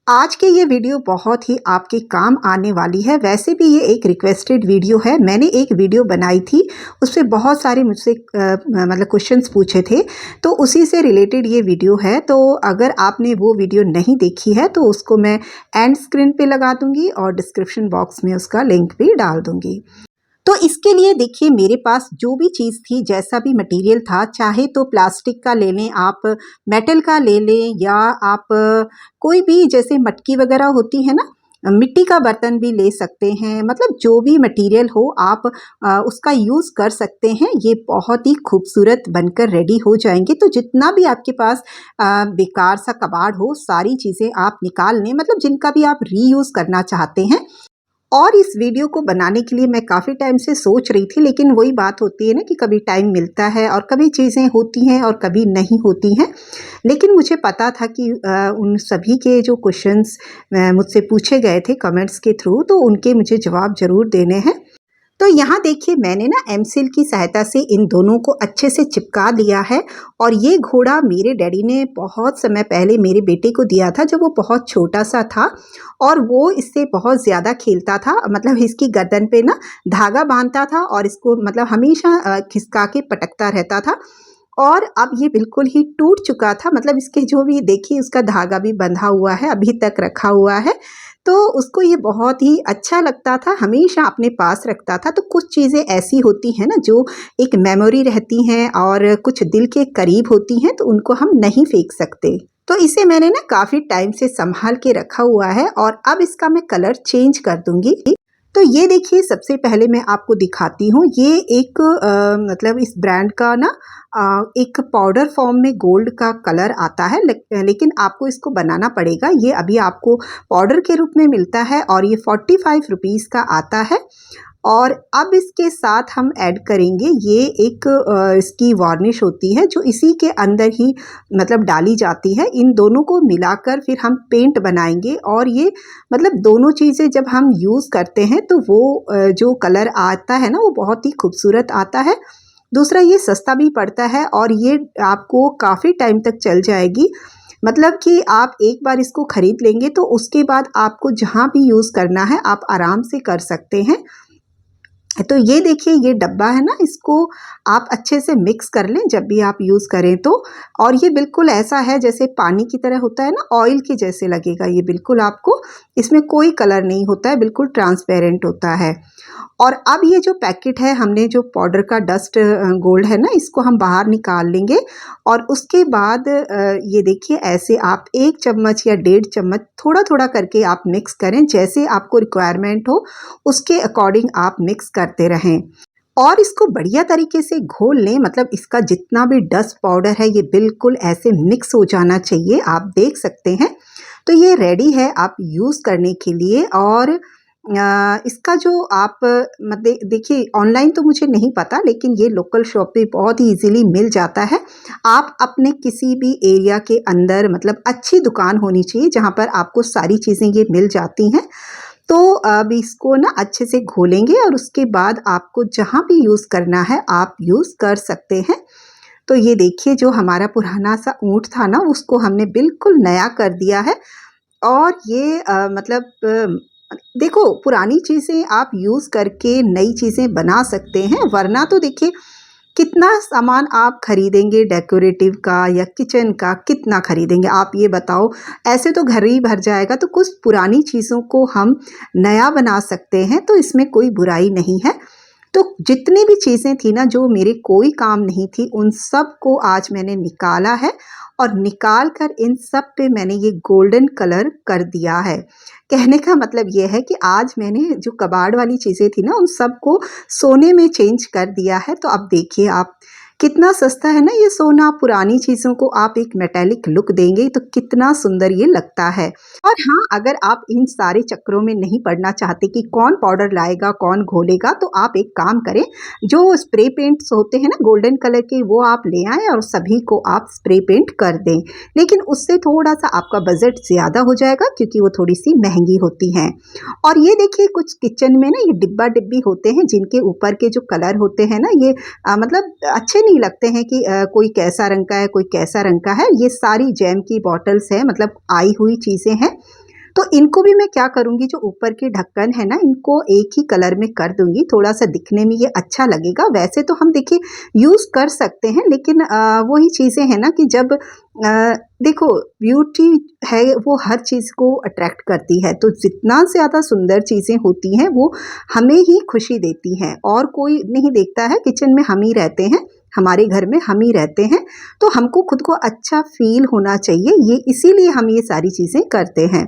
आज की ये वीडियो बहुत ही आपके काम आने वाली है। वैसे भी ये एक रिक्वेस्टेड वीडियो है। मैंने एक वीडियो बनाई थी, उसपे बहुत सारे मुझसे मतलब क्वेश्चंस पूछे थे, तो उसी से रिलेटेड ये वीडियो है। तो अगर आपने वो वीडियो नहीं देखी है तो उसको मैं एंड स्क्रीन पे लगा दूँगी और डिस्क्रिप्शन बॉक्स में उसका लिंक भी डाल दूँगी। तो इसके लिए देखिए मेरे पास जो भी चीज़ थी, जैसा भी मटेरियल था, चाहे तो प्लास्टिक का ले लें आप, मेटल का ले लें, या आप कोई भी जैसे मटकी वगैरह होती है ना, मिट्टी का बर्तन भी ले सकते हैं। मतलब जो भी मटेरियल हो आप उसका यूज़ कर सकते हैं। ये बहुत ही खूबसूरत बनकर रेडी हो जाएंगे। तो जितना भी आपके पास बेकार सा कबाड़ हो, सारी चीज़ें आप निकाल लें, मतलब जिनका भी आप रीयूज़ करना चाहते हैं। और इस वीडियो को बनाने के लिए मैं काफ़ी टाइम से सोच रही थी, लेकिन वही बात होती है ना कि कभी टाइम मिलता है और कभी चीज़ें होती हैं और कभी नहीं होती हैं। लेकिन मुझे पता था कि उन सभी के जो क्वेश्चंस मुझसे पूछे गए थे कमेंट्स के थ्रू, तो उनके मुझे जवाब ज़रूर देने हैं। तो यहाँ देखिए मैंने ना एमसिल की सहायता से इन दोनों को अच्छे से चिपका दिया है। और ये घोड़ा मेरे डैडी ने बहुत समय पहले मेरे बेटे को दिया था, जब वो बहुत छोटा सा था और वो इससे बहुत ज़्यादा खेलता था। मतलब इसकी गर्दन पे ना धागा बांधता था और इसको मतलब हमेशा खिसका के पटकता रहता था। और अब ये बिल्कुल ही टूट चुका था। मतलब इसके जो भी देखिए उसका धागा भी बंधा हुआ है, अभी तक रखा हुआ है। तो उसको ये बहुत ही अच्छा लगता था, हमेशा अपने पास रखता था। तो कुछ चीज़ें ऐसी होती हैं ना जो एक मेमोरी रहती हैं और कुछ दिल के करीब होती हैं, तो उनको हम नहीं फेंक सकते। तो इसे मैंने ना काफ़ी टाइम से संभाल के रखा हुआ है और अब इसका मैं कलर चेंज कर दूंगी। तो ये देखिए सबसे पहले मैं आपको दिखाती हूँ। ये एक मतलब इस ब्रांड का ना एक पाउडर फॉर्म में गोल्ड का कलर आता है, लेकिन आपको इसको बनाना पड़ेगा। ये अभी आपको पाउडर के रूप में मिलता है और ये 45 रुपीज़ का आता है। और अब इसके साथ हम ऐड करेंगे ये एक इसकी वार्निश होती है जो इसी के अंदर ही मतलब डाली जाती है। इन दोनों को मिलाकर फिर हम पेंट बनाएंगे और ये मतलब दोनों चीज़ें जब हम यूज़ करते हैं तो वो जो कलर आता है ना वो बहुत ही खूबसूरत आता है। दूसरा ये सस्ता भी पड़ता है और ये आपको काफ़ी टाइम तक चल जाएगी। मतलब कि आप एक बार इसको ख़रीद लेंगे तो उसके बाद आपको जहाँ भी यूज़ करना है आप आराम से कर सकते हैं। तो ये देखिए ये डब्बा है ना, इसको आप अच्छे से मिक्स कर लें जब भी आप यूज़ करें तो। और ये बिल्कुल ऐसा है जैसे पानी की तरह होता है ना, ऑयल के जैसे लगेगा ये बिल्कुल आपको। इसमें कोई कलर नहीं होता है, बिल्कुल ट्रांसपेरेंट होता है। और अब ये जो पैकेट है, हमने जो पाउडर का डस्ट गोल्ड है ना, इसको हम बाहर निकाल लेंगे। और उसके बाद ये देखिए ऐसे आप 1 चम्मच या 1.5 चम्मच थोड़ा थोड़ा करके आप मिक्स करें, जैसे आपको रिक्वायरमेंट हो उसके अकॉर्डिंग आप मिक्स करते रहें। और इसको बढ़िया तरीके से घोल लें। मतलब इसका जितना भी डस्ट पाउडर है ये बिल्कुल ऐसे मिक्स हो जाना चाहिए, आप देख सकते हैं। तो ये रेडी है आप यूज़ करने के लिए। और इसका जो आप देखिए ऑनलाइन तो मुझे नहीं पता, लेकिन ये लोकल शॉप पे बहुत ही इजीली मिल जाता है। आप अपने किसी भी एरिया के अंदर मतलब अच्छी दुकान होनी चाहिए जहाँ पर आपको सारी चीज़ें ये मिल जाती हैं। तो अब इसको ना अच्छे से घोलेंगे और उसके बाद आपको जहाँ भी यूज़ करना है आप यूज़ कर सकते हैं। तो ये देखिए जो हमारा पुराना सा ऊँट था ना, उसको हमने बिल्कुल नया कर दिया है। और ये देखो पुरानी चीज़ें आप यूज़ करके नई चीज़ें बना सकते हैं। वरना तो देखिए कितना सामान आप खरीदेंगे डेकोरेटिव का या किचन का, कितना खरीदेंगे आप ये बताओ। ऐसे तो घर ही भर जाएगा। तो कुछ पुरानी चीज़ों को हम नया बना सकते हैं, तो इसमें कोई बुराई नहीं है। तो जितनी भी चीज़ें थी ना जो मेरे कोई काम नहीं थी, उन सब को आज मैंने निकाला है। और निकाल कर इन सब पे मैंने ये गोल्डन कलर कर दिया है। कहने का मतलब ये है कि आज मैंने जो कबाड़ वाली चीज़ें थी ना उन सब को सोने में चेंज कर दिया है। तो अब देखिए आप कितना सस्ता है ना ये सोना। पुरानी चीज़ों को आप एक मेटालिक लुक देंगे तो कितना सुंदर ये लगता है। और हाँ, अगर आप इन सारे चक्करों में नहीं पड़ना चाहते कि कौन पाउडर लाएगा कौन घोलेगा, तो आप एक काम करें, जो स्प्रे पेंट्स होते हैं ना गोल्डन कलर के, वो आप ले आएँ और सभी को आप स्प्रे पेंट कर दें। लेकिन उससे थोड़ा सा आपका बजट ज़्यादा हो जाएगा क्योंकि वो थोड़ी सी महंगी होती हैं। और ये देखिए कुछ किचन में ना ये डिब्बा डिब्बी होते हैं जिनके ऊपर के जो कलर होते हैं ना, ये मतलब अच्छे नहीं लगते हैं कि कोई कैसा रंग का है कोई कैसा रंग का है। ये सारी जैम की बॉटल्स हैं, मतलब आई हुई चीज़ें हैं। तो इनको भी मैं क्या करूँगी, जो ऊपर के ढक्कन है ना, इनको एक ही कलर में कर दूँगी, थोड़ा-सा दिखने में ये अच्छा लगेगा। वैसे तो हम देखिए यूज़ कर सकते हैं, लेकिन वही चीज़ें हैं ना कि जब देखो ब्यूटी है वो हर चीज़ को अट्रैक्ट करती है, तो जितना ज़्यादा सुंदर चीज़ें होती हैं वो हमें ही खुशी देती हैं, और कोई नहीं देखता है। किचन में हम ही रहते हैं, हमारे घर में हम ही रहते हैं, तो हमको खुद को अच्छा फ़ील होना चाहिए, ये इसीलिए हम ये सारी चीज़ें करते हैं।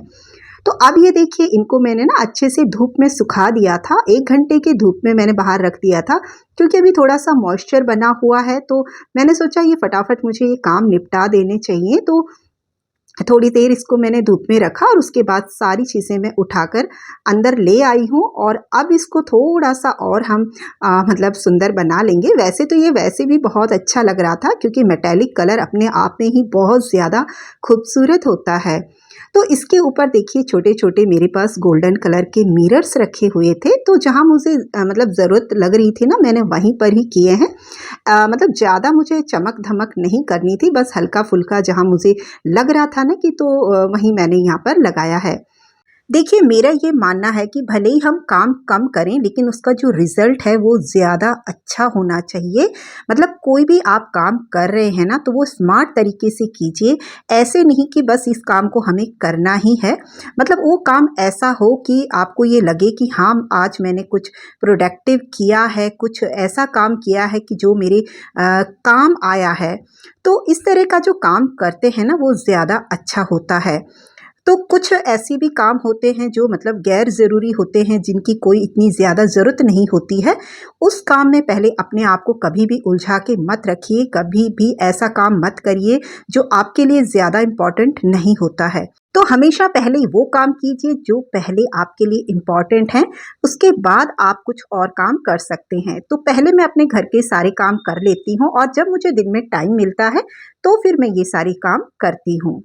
तो अब ये देखिए इनको मैंने ना अच्छे से धूप में सुखा दिया था, 1 घंटे की धूप में मैंने बाहर रख दिया था, क्योंकि अभी थोड़ा-सा मॉइस्चर बना हुआ है, तो मैंने सोचा ये फटाफट मुझे ये काम निपटा देने चाहिए। तो थोड़ी देर इसको मैंने धूप में रखा और उसके बाद सारी चीज़ें मैं उठाकर अंदर ले आई हूँ, और अब इसको थोड़ा-सा और हम मतलब सुंदर बना लेंगे। वैसे तो ये वैसे भी बहुत अच्छा लग रहा था, क्योंकि मेटालिक कलर अपने आप में ही बहुत ज़्यादा खूबसूरत होता है। तो इसके ऊपर देखिए छोटे-छोटे मेरे पास गोल्डन कलर के मिरर्स रखे हुए थे, तो जहाँ मुझे मतलब ज़रूरत लग रही थी ना, मैंने वहीं पर ही किए हैं। मतलब ज़्यादा मुझे चमक-धमक नहीं करनी थी, बस हल्का-फुल्का जहाँ मुझे लग रहा था ना कि, तो वहीं मैंने यहाँ पर लगाया है। देखिए मेरा ये मानना है कि भले ही हम काम कम करें, लेकिन उसका जो रिज़ल्ट है वो ज़्यादा अच्छा होना चाहिए। मतलब कोई भी आप काम कर रहे हैं ना, तो वो स्मार्ट तरीके से कीजिए। ऐसे नहीं कि बस इस काम को हमें करना ही है। मतलब वो काम ऐसा हो कि आपको ये लगे कि हाँ, आज मैंने कुछ प्रोडक्टिव किया है, कुछ ऐसा काम किया है कि जो मेरे काम आया है। तो इस तरह का जो काम करते हैं ना, वो ज़्यादा अच्छा होता है। तो कुछ ऐसे भी काम होते हैं जो मतलब गैर ज़रूरी होते हैं, जिनकी कोई इतनी ज़्यादा ज़रूरत नहीं होती है। उस काम में पहले अपने आप को कभी भी उलझा के मत रखिए, कभी भी ऐसा काम मत करिए जो आपके लिए ज़्यादा इम्पॉर्टेंट नहीं होता है। तो हमेशा पहले वो काम कीजिए जो पहले आपके लिए इम्पॉर्टेंट है, उसके बाद आप कुछ और काम कर सकते हैं। तो पहले मैं अपने घर के सारे काम कर लेती हूँ, और जब मुझे दिन में टाइम मिलता है, तो फिर मैं ये सारी काम करती हूँ।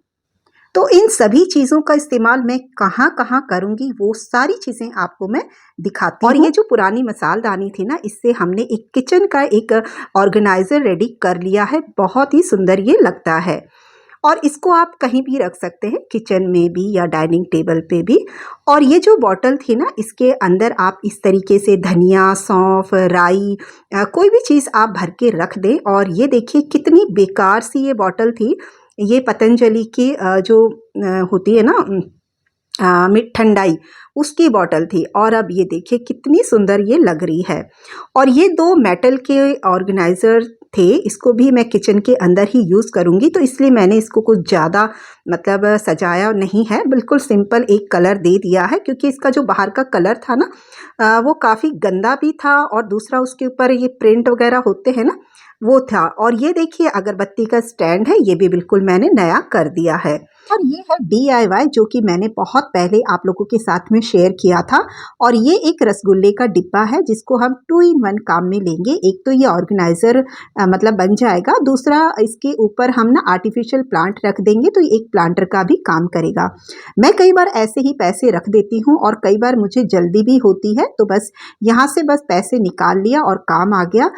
तो इन सभी चीज़ों का इस्तेमाल मैं कहाँ-कहाँ करूँगी, वो सारी चीज़ें आपको मैं दिखाती हूँ। और ये जो पुरानी मसालदानी थी ना, इससे हमने एक किचन का एक ऑर्गेनाइज़र रेडी कर लिया है। बहुत ही सुंदर ये लगता है, और इसको आप कहीं भी रख सकते हैं, किचन में भी या डाइनिंग टेबल पे भी। और ये जो बॉटल थी ना, इसके अंदर आप इस तरीके से धनिया, सौंफ, राई, कोई भी चीज़ आप भर के रख दें। और ये देखिए कितनी बेकार सी ये बॉटल थी। ये पतंजलि की जो होती है ना ठंडाई, उसकी बॉटल थी, और अब ये देखिए कितनी सुंदर ये लग रही है। और ये 2 मेटल के ऑर्गेनाइज़र थे, इसको भी मैं किचन के अंदर ही यूज़ करूँगी, तो इसलिए मैंने इसको कुछ ज़्यादा मतलब सजाया नहीं है, बिल्कुल सिंपल एक कलर दे दिया है, क्योंकि इसका जो बाहर का कलर था ना, वो काफ़ी गंदा भी था, और दूसरा उसके ऊपर ये प्रिंट वगैरह होते हैं ना, वो था। और ये देखिए अगरबत्ती का स्टैंड है, ये भी बिल्कुल मैंने नया कर दिया है। और ये है DIY, जो कि मैंने बहुत पहले आप लोगों के साथ में शेयर किया था। और ये एक रसगुल्ले का डिब्बा है, जिसको हम 2 in 1 काम में लेंगे। एक तो ये ऑर्गेनाइज़र मतलब बन जाएगा, दूसरा इसके ऊपर हम ना आर्टिफिशियल प्लांट रख देंगे, तो ये एक प्लांटर का भी काम करेगा। मैं कई बार ऐसे ही पैसे रख देती हूँ, और कई बार मुझे जल्दी भी होती है, तो बस यहाँ से बस पैसे निकाल लिया और काम आ गया।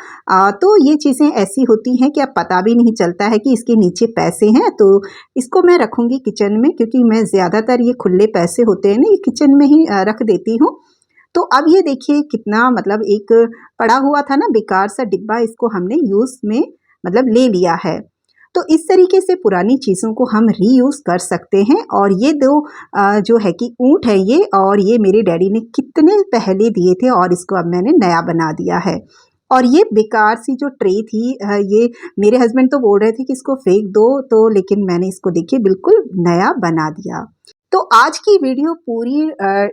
तो ये चीज़ें ऐसी होती हैं कि अब पता भी नहीं चलता है कि इसके नीचे पैसे हैं। तो इसको मैं रखूँगी किचन में, क्योंकि मैं ज़्यादातर ये खुले पैसे होते हैं ना, ये किचन में ही रख देती हूँ। तो अब ये देखिए कितना मतलब एक पड़ा हुआ था ना बेकार सा डिब्बा, इसको हमने यूज़ में मतलब ले लिया है। तो इस तरीके से पुरानी चीज़ों को हम रीयूज़ कर सकते हैं। और ये 2 जो है कि ऊँट है ये, और ये मेरे डैडी ने कितने पहले दिए थे, और इसको अब मैंने नया बना दिया है। और ये बेकार सी जो ट्रे थी, ये मेरे हस्बैंड तो बोल रहे थे कि इसको फेंक दो, तो लेकिन मैंने इसको देखिए बिल्कुल नया बना दिया। तो आज की वीडियो पूरी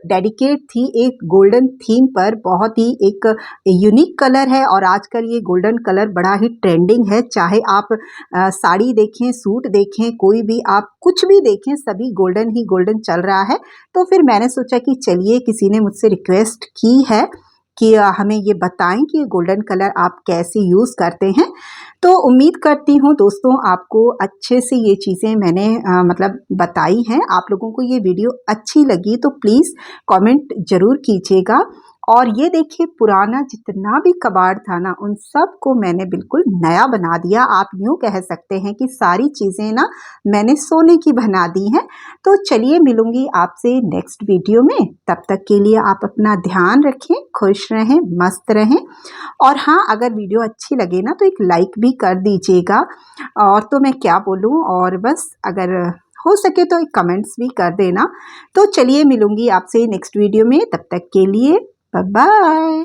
डेडिकेट थी एक गोल्डन थीम पर। बहुत ही एक यूनिक कलर है, और आजकल ये गोल्डन कलर बड़ा ही ट्रेंडिंग है। चाहे आप साड़ी देखें, सूट देखें, कोई भी आप कुछ भी देखें, सभी गोल्डन ही गोल्डन चल रहा है। तो फिर मैंने सोचा कि चलिए, किसी ने मुझसे रिक्वेस्ट की है कि हमें ये बताएं कि ये गोल्डन कलर आप कैसे यूज़ करते हैं। तो उम्मीद करती हूँ दोस्तों आपको अच्छे से ये चीज़ें मैंने मतलब बताई हैं। आप लोगों को ये वीडियो अच्छी लगी तो प्लीज़ कमेंट ज़रूर कीजिएगा। और ये देखिए पुराना जितना भी कबाड़ था ना उन सब को मैंने बिल्कुल नया बना दिया। आप यूँ कह सकते हैं कि सारी चीज़ें ना मैंने सोने की बना दी हैं। तो चलिए मिलूँगी आपसे नेक्स्ट वीडियो में, तब तक के लिए आप अपना ध्यान रखें, खुश रहें, मस्त रहें। और हाँ, अगर वीडियो अच्छी लगे ना तो एक लाइक भी कर दीजिएगा। और तो मैं क्या बोलूँ, और बस अगर हो सके तो एक कमेंट्स भी कर देना। तो चलिए मिलूँगी आपसे नेक्स्ट वीडियो में, तब तक के लिए बाय बाय।